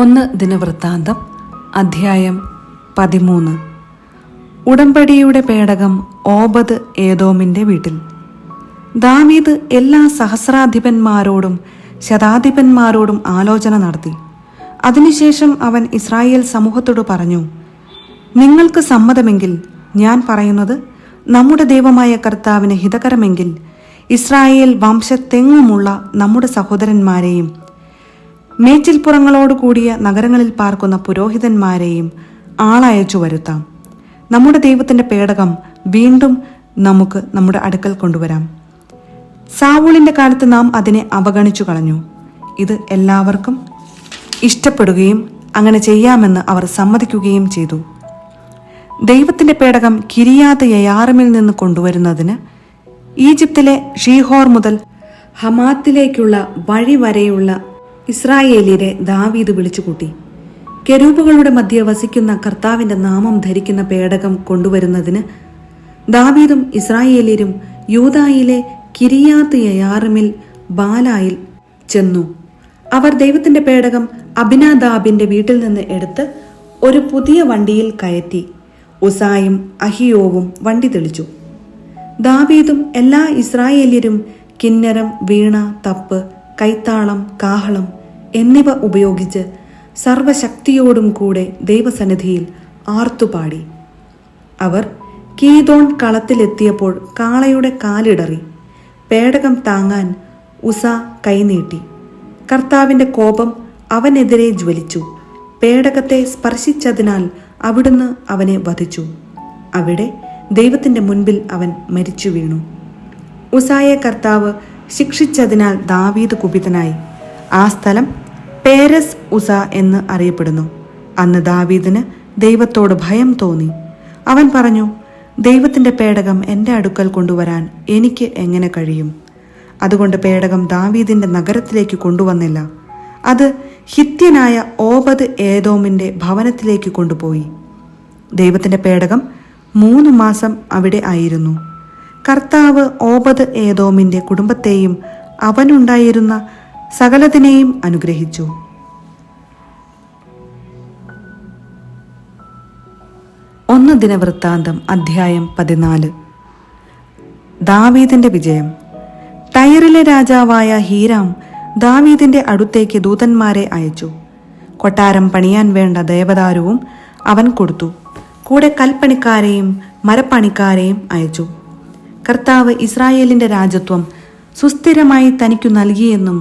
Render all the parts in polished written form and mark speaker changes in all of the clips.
Speaker 1: 1 ദിനവൃത്താന്തം അധ്യായം 13. ഉടമ്പടിയുടെ പേടകം ഓബദ് ഏദോമിന്റെ വീട്ടിൽ. ദാവീദ് എല്ലാ സഹസ്രാധിപന്മാരോടും ശതാധിപന്മാരോടും ആലോചന നടത്തി. അതിനുശേഷം അവൻ ഇസ്രായേൽ സമൂഹത്തോട് പറഞ്ഞു, നിങ്ങൾക്ക് സമ്മതമെങ്കിൽ ഞാൻ പറയുന്നത് നമ്മുടെ ദൈവമായ കർത്താവിന് ഹിതകരമെങ്കിൽ ഇസ്രായേൽ വംശത്തെങ്ങുമുള്ള നമ്മുടെ സഹോദരന്മാരെയും മേച്ചിൽപ്പുറങ്ങളോടുകൂടിയ നഗരങ്ങളിൽ പാർക്കുന്ന പുരോഹിതന്മാരെയും ആളയച്ചു വരുത്താം. നമ്മുടെ ദൈവത്തിന്റെ പേടകം വീണ്ടും നമുക്ക് നമ്മുടെ അടുക്കൽ കൊണ്ടുവരാം. സാവൂളിന്റെ കാലത്ത് നാം അതിനെ അവഗണിച്ചു കളഞ്ഞു. ഇത് എല്ലാവർക്കും ഇഷ്ടപ്പെടുകയും അങ്ങനെ ചെയ്യാമെന്ന് അവർ സമ്മതിക്കുകയും ചെയ്തു. ദൈവത്തിന്റെ പേടകം കിരിയാത്ത് യയാറിമിൽ നിന്ന് കൊണ്ടുവരുന്നതിന് ഈജിപ്തിലെ ഷീഹോർ മുതൽ ഹമാത്തിലേക്കുള്ള വഴി വരെയുള്ള ഇസ്രായേലിയരെ ദാവീദ് വിളിച്ചുകൂട്ടി. കെരൂബുകളുടെ മധ്യേ വസിക്കുന്ന കർത്താവിന്റെ നാമം ധരിക്കുന്ന പേടകം കൊണ്ടുവരുന്നതിന് ദാവീദും ഇസ്രായേലിയരും യൂദായിലെ കിരിയാത്ത് യയാറിമിൽ ബാലായിൽ ചെന്നു. അവർ ദൈവത്തിന്റെ പേടകം അബിനാദാബിന്റെ വീട്ടിൽ നിന്ന് എടുത്ത് ഒരു പുതിയ വണ്ടിയിൽ കയറ്റി. ഉസായും അഹിയോവും വണ്ടി തെളിച്ചു. ദാവീദും എല്ലാ ഇസ്രായേലിയരും കിന്നരം, വീണ, തപ്പ്, കൈത്താളം, കാഹളം എന്നിവ ഉപയോഗിച്ച് സർവശക്തിയോടും കൂടെ ദൈവസന്നിധിയിൽ ആർത്തുപാടി. അവർ കീദോൺ കളത്തിലെത്തിയപ്പോൾ കാളയുടെ കാലിടറി. പേടകം താങ്ങാൻ ഉസ കൈനീട്ടി. കർത്താവിന്റെ കോപം അവനെതിരെ ജ്വലിച്ചു. പേടകത്തെ സ്പർശിച്ചതിനാൽ അവിടുന്ന് അവനെ വധിച്ചു. അവിടെ ദൈവത്തിന്റെ മുൻപിൽ അവൻ മരിച്ചു വീണു. ഉസായെ കർത്താവ് ശിക്ഷിച്ചതിനാൽ ദാവീദ് കുപിതനായി. ആ സ്ഥലം പേരസ് ഉസ എന്ന് അറിയപ്പെടുന്നു. അന്ന് ദാവീദിന് ദൈവത്തോട് ഭയം തോന്നി. അവൻ പറഞ്ഞു, ദൈവത്തിന്റെ പേടകം എൻ്റെ അടുക്കൽ കൊണ്ടുവരാൻ എനിക്ക് എങ്ങനെ കഴിയും? അതുകൊണ്ട് പേടകം ദാവീദിന്റെ നഗരത്തിലേക്ക് കൊണ്ടുവന്നില്ല. അത് ഹിത്യനായ ഓബദ് ഏദോമിന്റെ ഭവനത്തിലേക്ക് കൊണ്ടുപോയി. ദൈവത്തിന്റെ പേടകം 3 മാസം അവിടെ ആയിരുന്നു. കർത്താവ് ഓബദ് ഏദോമിന്റെ കുടുംബത്തെയും അവനുണ്ടായിരുന്ന സകലതിനെയും അനുഗ്രഹിച്ചു. 1 ദിനവൃത്താന്തം അധ്യായം 14. ദാവീദിന്റെ വിജയം. ടയറിലെ രാജാവായ ഹീരാം ദാവീദിന്റെ അടുത്തേക്ക് ദൂതന്മാരെ അയച്ചു. കൊട്ടാരം പണിയാൻ വേണ്ട ദേവദാരുവും അവൻ കൊടുത്തു. കൂടെ കൽപ്പണിക്കാരെയും മരപ്പണിക്കാരെയും അയച്ചു. കർത്താവ് ഇസ്രായേലിന്റെ രാജത്വം സുസ്ഥിരമായി തനിക്കു നൽകിയെന്നും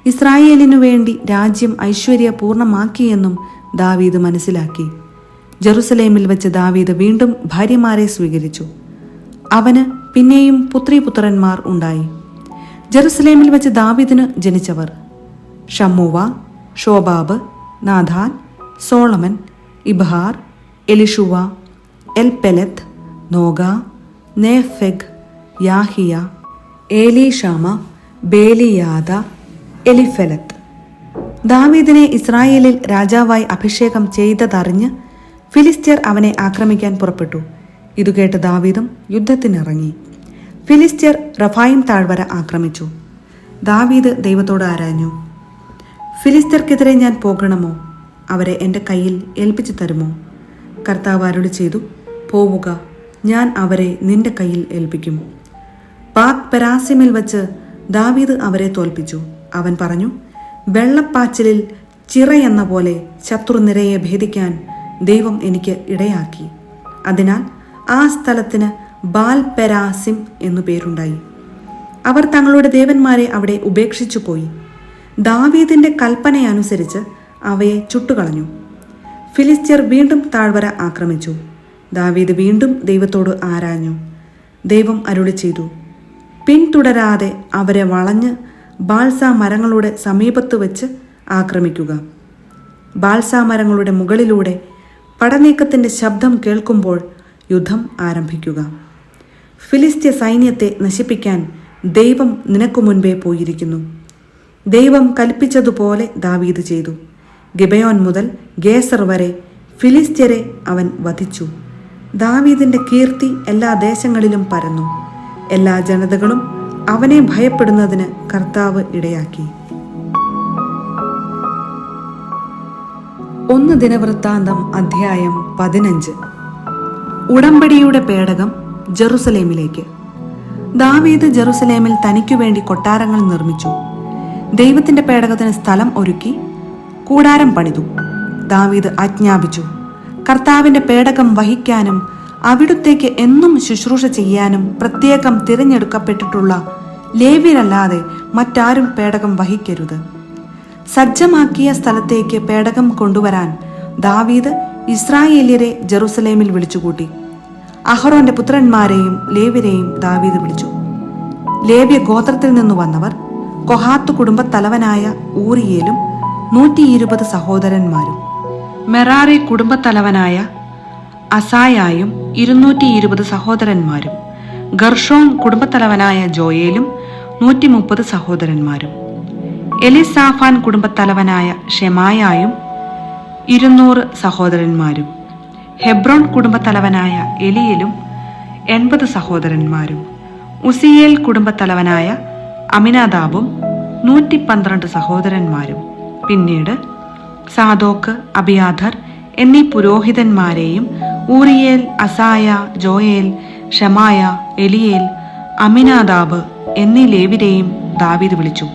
Speaker 1: ഇസ്രായേലിനു വേണ്ടി രാജ്യം ഐശ്വര്യപൂർണമാക്കിയെന്നും ദാവീദ് മനസ്സിലാക്കി. ജെറുസലേമിൽ വെച്ച് ദാവീദ് വീണ്ടും ഭാര്യമാരെ സ്വീകരിച്ചു. അവന് പിന്നെയും പുത്രീപുത്രന്മാർ ഉണ്ടായി. ജെറുസലേമിൽ വെച്ച് ദാവീദിന് ജനിച്ചവർ ഷമ്മൂവ, ഷോബാബ്, Nathan, Solomon, ഇബ്ഹാർ, എലിഷുവ, എൽപെലത്ത്, നോഗ, Nepheg, Yahiya, ഏലീഷാമ, ബേലിയാദ, Eliphelet. ദാവീദിനെ ഇസ്രായേലിൽ രാജാവായി അഭിഷേകം ചെയ്തതറിഞ്ഞ് ഫിലിസ്ത്യർ അവനെ ആക്രമിക്കാൻ പുറപ്പെട്ടു. ഇതുകേട്ട് ദാവീദും യുദ്ധത്തിനിറങ്ങി. ഫിലിസ്ത്യർ റഫായിം താഴ്വര ആക്രമിച്ചു. ദാവീദ് ദൈവത്തോട് ആരാഞ്ഞു, ഫിലിസ്ത്യർക്കെതിരെ ഞാൻ പോകണമോ? അവരെ എൻ്റെ കയ്യിൽ ഏൽപ്പിച്ചു തരുമോ? കർത്താവ് അരുളി ചെയ്തു, പോവുക, ഞാൻ അവരെ നിന്റെ കയ്യിൽ ഏൽപ്പിക്കും. ബാക് പെരാസിമിൽ വച്ച് ദാവീദ് അവരെ തോൽപ്പിച്ചു. അവൻ പറഞ്ഞു, വെള്ളപ്പാച്ചിലിൽ ചിറയെന്ന പോലെ ശത്രുനിരയെ ഭേദിക്കാൻ ദൈവം എനിക്ക് ഇടയാക്കി. അതിനാൽ ആ സ്ഥലത്തിന് ബാൽ പെരാസിം എന്നു പേരുണ്ടായി. അവർ തങ്ങളുടെ ദേവന്മാരെ അവിടെ ഉപേക്ഷിച്ചു പോയി. ദാവീദിന്റെ കൽപ്പനയനുസരിച്ച് അവയെ ചുട്ടുകളഞ്ഞു. ഫിലിസ്ത്യർ വീണ്ടും താഴ്വര ആക്രമിച്ചു. ദാവീദ് വീണ്ടും ദൈവത്തോട് ആരാഞ്ഞു. ദൈവം അരുളി ചെയ്തു, പിന്തുടരാതെ അവരെ വളഞ്ഞ് ബാൽസാ മരങ്ങളുടെ സമീപത്ത് വെച്ച് ആക്രമിക്കുക. ബാൽസാ മരങ്ങളുടെ മുകളിലൂടെ പടനീക്കത്തിന്റെ ശബ്ദം കേൾക്കുമ്പോൾ യുദ്ധം ആരംഭിക്കുക. ഫിലിസ്ത്യ സൈന്യത്തെ നശിപ്പിക്കാൻ ദൈവം നിനക്കു മുൻപേ പോയിരിക്കുന്നു. ദൈവം കൽപ്പിച്ചതുപോലെ ദാവീദ് ചെയ്തു. ഗിബയോൻ മുതൽ ഗേസർ വരെ ഫിലിസ്ത്യരെ അവൻ വധിച്ചു. ദാവീദിന്റെ കീർത്തി എല്ലാ ദേശങ്ങളിലും പരന്നു. എല്ലാ ജനതകളും അവനെ ഭയപ്പെടുന്നതിന് കർത്താവ് ഇടയാക്കി. 1 ദിനവൃത്താന്തം അധ്യായം 15. ഉടമ്പടിയുടെ പേടകം ജെറുസലേമിലേക്ക്. ദാവീദ് ജെറുസലേമിൽ തനിക്കുവേണ്ടി കൊട്ടാരങ്ങൾ നിർമ്മിച്ചു. ദൈവത്തിന്റെ പേടകത്തിന് സ്ഥലം ഒരുക്കി കൂടാരം പണിതു. ദാവീദ് ആജ്ഞാപിച്ചു, കർത്താവിന്റെ പേടകം വഹിക്കാനും അവിടുത്തേക്ക് എന്നും ശുശ്രൂഷ ചെയ്യാനും പ്രത്യേകം തിരഞ്ഞെടുക്കപ്പെട്ടിട്ടുള്ള ലേവ്യരല്ലാതെ മറ്റാരും പേടകം വഹിക്കരുത്. സജ്ജമാക്കിയ സ്ഥലത്തേക്ക് പേടകം കൊണ്ടുവരാൻ ദാവീദ് ഇസ്രായേല്യരെ ജെറുസലേമിൽ വിളിച്ചുകൂട്ടി. അഹറോന്റെ പുത്രന്മാരെയും ലേവ്യരെയും ദാവീദ് വിളിച്ചു. ലേവ്യ ഗോത്രത്തിൽ നിന്നു വന്നവർ കൊഹാത്ത് കുടുംബത്തലവനായ ഊറിയേലും 120 സഹോദരന്മാരും, മെറാറി കുടുംബത്തലവനായ അസായായും 220 സഹോദരന്മാരും, ഗർഷോം കുടുംബത്തലവനായ ജോയേലും 130 സഹോദരന്മാരും, എലിസാഫാൻ കുടുംബത്തലവനായ ഷെമായായും 200 സഹോദരന്മാരും, ഹെബ്രോൺ കുടുംബത്തലവനായ എലിയലും 80 സഹോദരന്മാരും, ഉസിയേൽ കുടുംബത്തലവനായ അമിനാദാബും 112 സഹോദരന്മാരും, പിന്നീട് സാദോക്ക്, അബിയാഥർ എന്നീ പുരോഹിതന്മാരെയും ഊറിയേൽ, അസായ, ജോയേൽ, ഷമായ, എലിയേൽ, അമിനാദാബ് എന്നീ ലേവ്യരെയും ദാവീദ് വിളിച്ചു.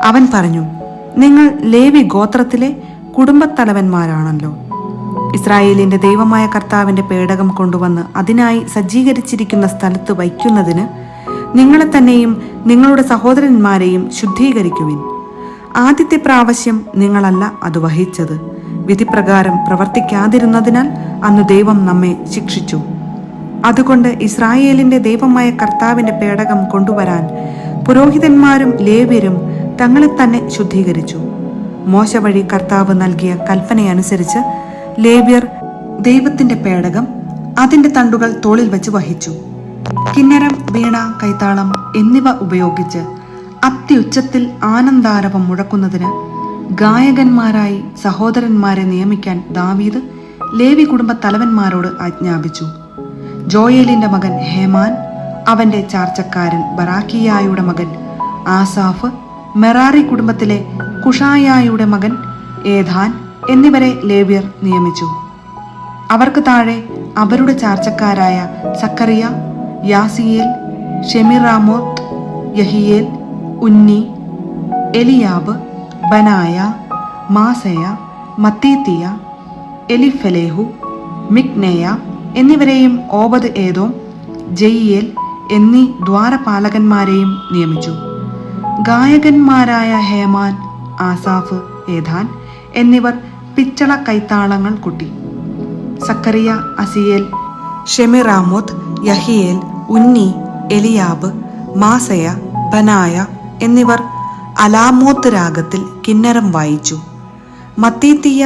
Speaker 1: അവൻ പറഞ്ഞു, നിങ്ങൾ ലേവി ഗോത്രത്തിലെ കുടുംബത്തലവന്മാരാണല്ലോ. ഇസ്രായേലിന്റെ ദൈവമായ കർത്താവിന്റെ പേടകം കൊണ്ടുവന്ന് അതിനായി സജ്ജീകരിച്ചിരിക്കുന്ന സ്ഥലത്ത് വയ്ക്കുന്നതിന് നിങ്ങളെ തന്നെയും നിങ്ങളുടെ സഹോദരന്മാരെയും ശുദ്ധീകരിക്കുവിൻ. ആദ്യത്തെ പ്രാവശ്യം നിങ്ങളല്ല അത് വഹിച്ചത്. വിധിപ്രകാരം പ്രവർത്തിക്കാതിരുന്നതിനാൽ അന്ന് ദൈവം നമ്മെ ശിക്ഷിച്ചു. അതുകൊണ്ട് ഇസ്രായേലിന്റെ ദൈവമായ കർത്താവിന്റെ പേടകം കൊണ്ടുവരാൻ പുരോഹിതന്മാരും ലേവ്യരും തങ്ങളെ തന്നെ ശുദ്ധീകരിച്ചു. മോശ വഴി കർത്താവ് നൽകിയ കൽപ്പനയനുസരിച്ച് ലേവ്യർ ദൈവത്തിന്റെ പേടകം അതിന്റെ തണ്ടുകൾ തോളിൽ വെച്ച് വഹിച്ചു. കിന്നരം, വീണ, കൈത്താളം എന്നിവ ഉപയോഗിച്ച് അത്യുച്ചത്തിൽ ആനന്ദാരവം മുഴക്കുന്നതിന് ഗായകന്മാരായി സഹോദരന്മാരെ നിയമിക്കാൻ ദാവീദ് ലേവി കുടുംബ തലവന്മാരോട് ആജ്ഞാപിച്ചു. ജോയേലിന്റെ മകൻ ഹേമാൻ, അവന്റെ ചാർച്ചക്കാരൻ ബറാക്കിയായുടെ മകൻ ആസാഫ്, മെറാറി കുടുംബത്തിലെ കുഷായായുടെ മകൻ ഏഥാൻ എന്നിവരെ ലേവ്യർ നിയമിച്ചു. അവർക്ക് താഴെ അവരുടെ ചാർച്ചക്കാരായ സക്കറിയ, യാസിയേൽ, ഷെമിറാമോത്ത്, യഹിയേൽ, ഉന്നി, എലിയാബ്, ബനായ, മാസയ, മത്തീത്തിയ, എലിഫലേഹു, മിക്നേയ എന്നിവരെയും ഓബദ് ഏദോം, ജയിയേൽ എന്നീ ദ്വാരപാലകന്മാരെയും നിയമിച്ചു. ഗായകന്മാരായ ഹേമാൻ, ആസാഫ്, ഏഥാൻ എന്നിവർ പിച്ചള കൈത്താളങ്ങൾ കൊട്ടി. സക്കറിയ, അസിയേൽ, ഷെമിറാമോത്ത്, യഹിയേൽ, ഉന്നി, എലിയാബ്, മാസയ, ബനായ എന്നിവർ അലാമോത്ത് രാഗത്തിൽ കിന്നരം വായിച്ചു. മത്തീത്തിയ,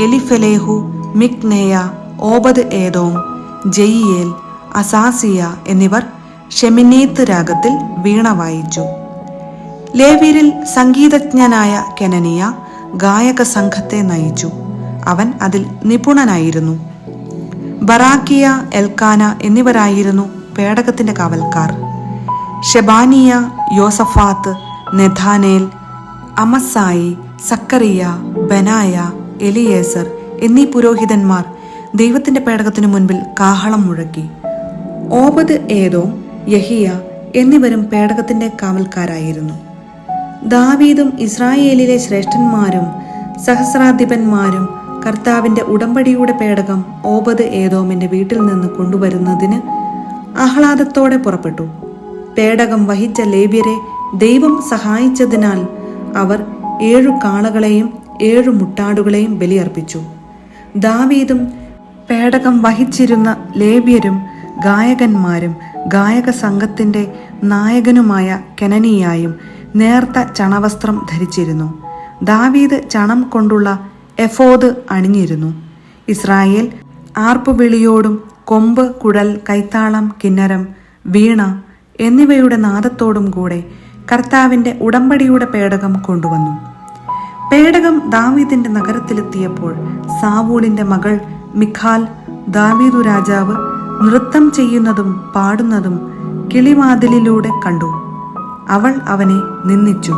Speaker 1: എലിഫലേഹു, മിക്നേയ, ഓബദ് ഏദോം, ജയിയേൽ, അസാസിയ എന്നിവർ ഷെമിനേത്ത് രാഗത്തിൽ വീണ വായിച്ചു. ലേവ്യരിൽ സംഗീതജ്ഞനായ കെനനിയ ഗായക സംഘത്തെ നയിച്ചു. അവൻ അതിൽ നിപുണനായിരുന്നു. ബറാക്കിയ, എൽക്കാന എന്നിവരായിരുന്നു പേടകത്തിന്റെ കാവൽക്കാർ. ഷെബാനിയ, യോസഫാത്ത്, നെഥാനേൽ, അമസായി, സക്കറിയ, ബനായ, എലിയേസർ എന്നീ പുരോഹിതന്മാർ ദൈവത്തിന്റെ പേടകത്തിനു മുൻപിൽ കാഹളം മുഴക്കി. ഓബദ് ഏദോം, യഹിയ എന്നിവരും പേടകത്തിന്റെ കാവൽക്കാരായിരുന്നു. ദാവീദും ഇസ്രായേലിലെ ശ്രേഷ്ഠന്മാരും സഹസ്രാധിപന്മാരും കർത്താവിന്റെ ഉടമ്പടിയുടെ പേടകം ഓബദ് ഏദോമിന്റെ വീട്ടിൽ നിന്ന് കൊണ്ടുവരുന്നതിന് ആഹ്ലാദത്തോടെ പുറപ്പെട്ടു. പേടകം വഹിച്ച ലേവ്യരെ ദൈവം സഹായിച്ചതിനാൽ അവർ 7 കാളകളെയും 7 മുട്ടാടുകളെയും ബലിയർപ്പിച്ചു. ദാവീദും പേടകം വഹിച്ചിരുന്ന ലേവ്യരും ഗായകന്മാരും ഗായക സംഘത്തിന്റെ നായകനുമായ കെനനിയായും നേർത്ത ചണവസ്ത്രം ധരിച്ചിരുന്നു. ദാവീദ് ചണം കൊണ്ടുള്ള എഫോദ് അണിഞ്ഞിരുന്നു. ഇസ്രായേൽ ആർപ്പുവിളിയോടും കൊമ്പ്, കുഴൽ, കൈത്താളം, കിന്നരം, വീണ എന്നിവയുടെ നാദത്തോടും കൂടെ കർത്താവിന്റെ ഉടമ്പടിയുടെ പേടകം കൊണ്ടുവന്നു. പേടകം ദാവീദിന്റെ നഗരത്തിലെത്തിയപ്പോൾ സാവൂളിന്റെ മകൾ മിഖാൽ ദാവീദു രാജാവ് നൃത്തം ചെയ്യുന്നതും പാടുന്നതും കിളിവാതിലിലൂടെ കണ്ടു. അവൾ അവനെ നിന്ദിച്ചു.